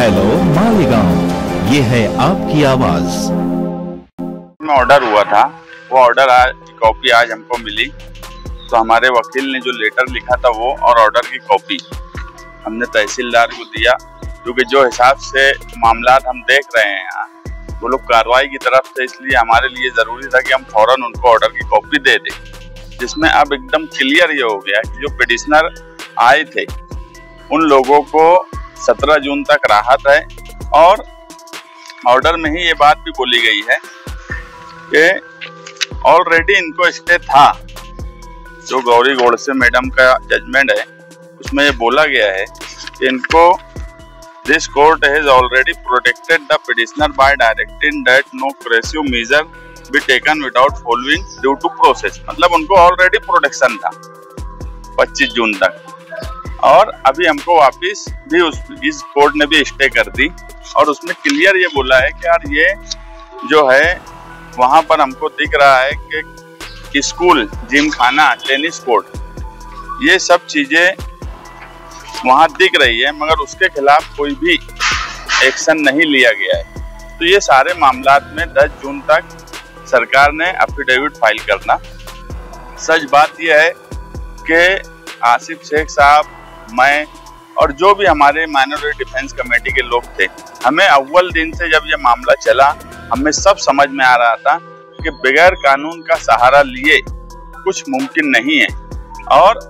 Hello Malegaon, ये है आपकी आवाज। में ऑर्डर हुआ था, वो ऑर्डर आज कॉपी आज हमको मिली, तो हमारे वकील ने जो लेटर लिखा था वो और ऑर्डर की कॉपी हमने तहसीलदार को दिया, क्योंकि जो हिसाब से मामलात हम देख रहे हैं यहाँ वो लोग कार्रवाई की तरफ से, इसलिए हमारे लिए जरूरी था कि हम फौरन उनको ऑर्डर की कॉपी दे दें, जिसमें अब एकदम क्लियर ये हो गया कि जो पिटिशनर आए थे उन लोगों को 17 जून तक राहत है। और ऑर्डर में ही ये बात भी बोली गई है कि ऑलरेडी इनको स्टे था। जो गौरी गोडसे मैडम का जजमेंट है उसमें ये बोला गया है कि इनको this court has already protected the petitioner by directing that no coercive measure be taken without following due to process. मतलब उनको ऑलरेडी प्रोटेक्शन था 25 जून तक, और अभी हमको वापिस भी इस कोर्ट ने भी स्टे कर दी। और उसमें क्लियर ये बोला है कि यार ये जो है वहां पर हमको दिख रहा है कि स्कूल, जिम खाना, टेनिस कोर्ट, ये सब चीजें वहां दिख रही है, मगर उसके खिलाफ कोई भी एक्शन नहीं लिया गया है। तो ये सारे मामलात में 10 जून तक सरकार ने एफिडेविट फाइल करना। सच बात यह है कि आसिफ शेख साहब, मैं और जो भी हमारे माइनॉरिटी डिफेंस कमेटी के लोग थे, हमें अव्वल दिन से जब ये मामला चला हमें सब समझ में आ रहा था कि बगैर कानून का सहारा लिए कुछ मुमकिन नहीं है। और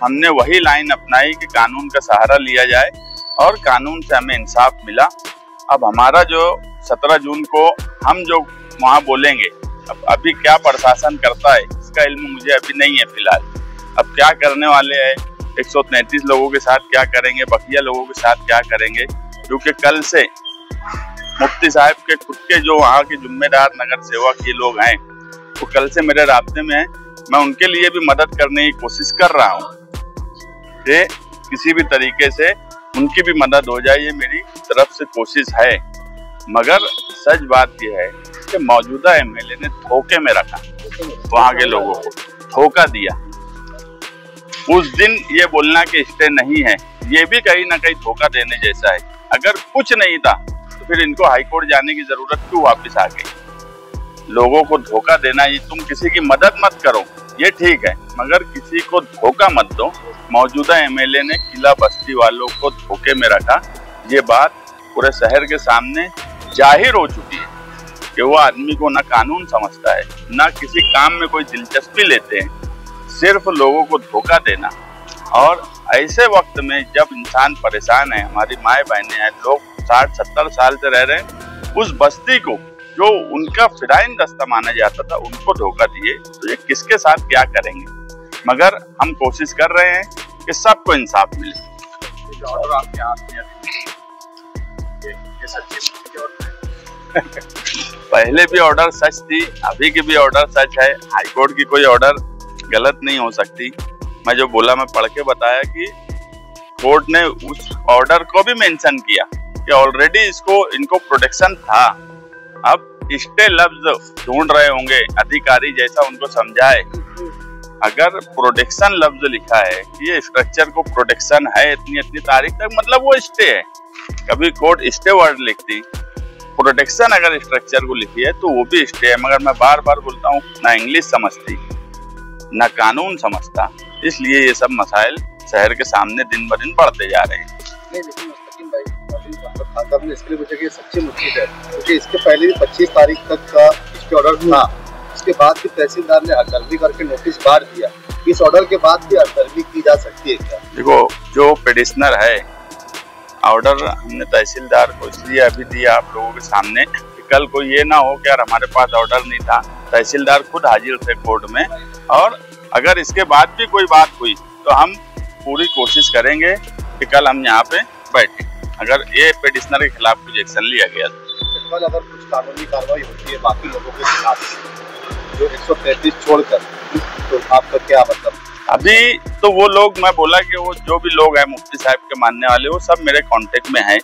हमने वही लाइन अपनाई कि कानून का सहारा लिया जाए और कानून से हमें इंसाफ मिला। अब हमारा जो 17 जून को हम जो वहाँ बोलेंगे, अब अभी क्या प्रशासन करता है इसका इल्म मुझे अभी नहीं है फिलहाल। अब क्या करने वाले हैं, 133 लोगों के साथ क्या करेंगे, बकिया लोगों के साथ क्या करेंगे, क्योंकि कल से मुफ्ती साहब के खुद के जो वहाँ के जिम्मेदार नगर सेवक ये लोग हैं वो कल से मेरे राब्ते में हैं। मैं उनके लिए भी मदद करने की कोशिश कर रहा हूँ कि किसी भी तरीके से उनकी भी मदद हो जाए, ये मेरी तरफ से कोशिश है। मगर सच बात यह है कि मौजूदा एमएलए ने धोखे में रखा, वहाँ के लोगों को धोखा दिया। उस दिन ये बोलना कि स्टे नहीं है, ये भी कहीं ना कहीं धोखा देने जैसा है। अगर कुछ नहीं था तो फिर इनको हाईकोर्ट जाने की जरूरत क्यों वापस आ गई। लोगों को धोखा देना, ये तुम किसी की मदद मत करो ये ठीक है, मगर किसी को धोखा मत दो। मौजूदा एमएलए ने किला बस्ती वालों को धोखे में रखा। ये बात पूरे शहर के सामने जाहिर हो चुकी है कि वो आदमी को ना कानून समझता है, ना किसी काम में कोई दिलचस्पी लेते हैं, सिर्फ लोगों को धोखा देना। और ऐसे वक्त में जब इंसान परेशान है, हमारी माए बहनें हैं, लोग 60-70 साल से रह रहे हैं, उस बस्ती को जो उनका फिदायीन दस्ता माना जाता था उनको धोखा दिए, तो ये किसके साथ क्या करेंगे। मगर हम कोशिश कर रहे हैं कि सबको इंसाफ मिले। पहले भी ऑर्डर सच थी, अभी की भी ऑर्डर सच है। हाईकोर्ट की कोई ऑर्डर गलत नहीं हो सकती। मैं जो बोला मैं पढ़ के बताया कि कोर्ट ने उस ऑर्डर को भी मेंशन किया कि ऑलरेडी इनको प्रोटेक्शन था। अब स्टे लफ्ज ढूंढ रहे होंगे अधिकारी, जैसा उनको समझाए। अगर प्रोटेक्शन लफ्ज लिखा है कि ये स्ट्रक्चर को प्रोटेक्शन है इतनी तारीख तक, मतलब वो स्टे है। कभी कोर्ट स्टे वर्ड लिखती, प्रोटेक्शन अगर स्ट्रक्चर को लिखी है तो वो भी स्टे है। मगर मैं बार बार बोलता हूँ, ना इंग्लिश समझती ना कानून समझता, इसलिए ये सब मसाइल शहर के सामने दिन ब दिन बढ़ते जा रहे हैं। इसके वजह सच्ची मुश्किल है, क्योंकि इसके पहले भी 25 तारीख तक का इसके ऑर्डर था। इसके बाद भी तहसीलदार ने हरदर्मी करके नोटिस बार दिया। इस ऑर्डर के बाद भी हरदर्मी की जा सकती है क्या? देखो, जो पिटिशनर है, ऑर्डर हमने तहसीलदार को इसलिए अभी दिया आप लोगों के सामने कि कल को ये ना हो कि यार हमारे पास ऑर्डर नहीं था। तहसीलदार खुद हाजिर थे कोर्ट में, और अगर इसके बाद भी कोई बात हुई तो हम पूरी कोशिश करेंगे कि कल हम यहाँ पे बैठे, अगर ये पिटिशनर के खिलाफ कुछ एक्शन लिया गया तो। कल अगर कुछ कानूनी कार्रवाई होती है बाकी लोगों के खिलाफ जो 133 छोड़कर, तो आपका क्या मतलब? अभी तो वो लोग, मैं बोला कि वो जो भी लोग हैं मुफ्ती साहब के मानने वाले, वो सब मेरे कांटेक्ट में हैं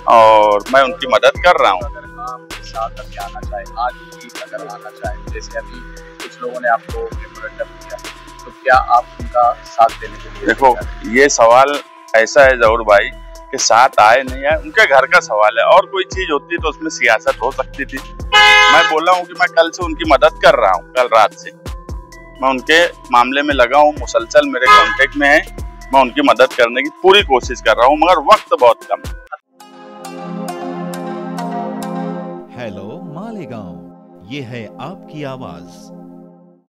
और मैं उनकी मदद कर रहा हूँ। अगर आपके साथ अभी आना चाहे, आज भी अगर आना चाहे, जैसे अभी कुछ लोगों ने आपको मेमोरेंडम दिया, तो क्या आप उनका साथ देने के लिए? देखो, ये सवाल ऐसा है जहूर भाई के साथ आए नहीं आए उनके घर का सवाल है। और कोई चीज होती तो उसमें सियासत हो सकती थी। मैं बोला हूँ कि मैं कल से उनकी मदद कर रहा हूँ, कल रात से मैं उनके मामले में लगा हूँ, मुसलसल मेरे कांटेक्ट में है, मैं उनकी मदद करने की पूरी कोशिश कर रहा हूँ, मगर वक्त बहुत कम है। हेलो मालेगांव, ये है आपकी आवाज।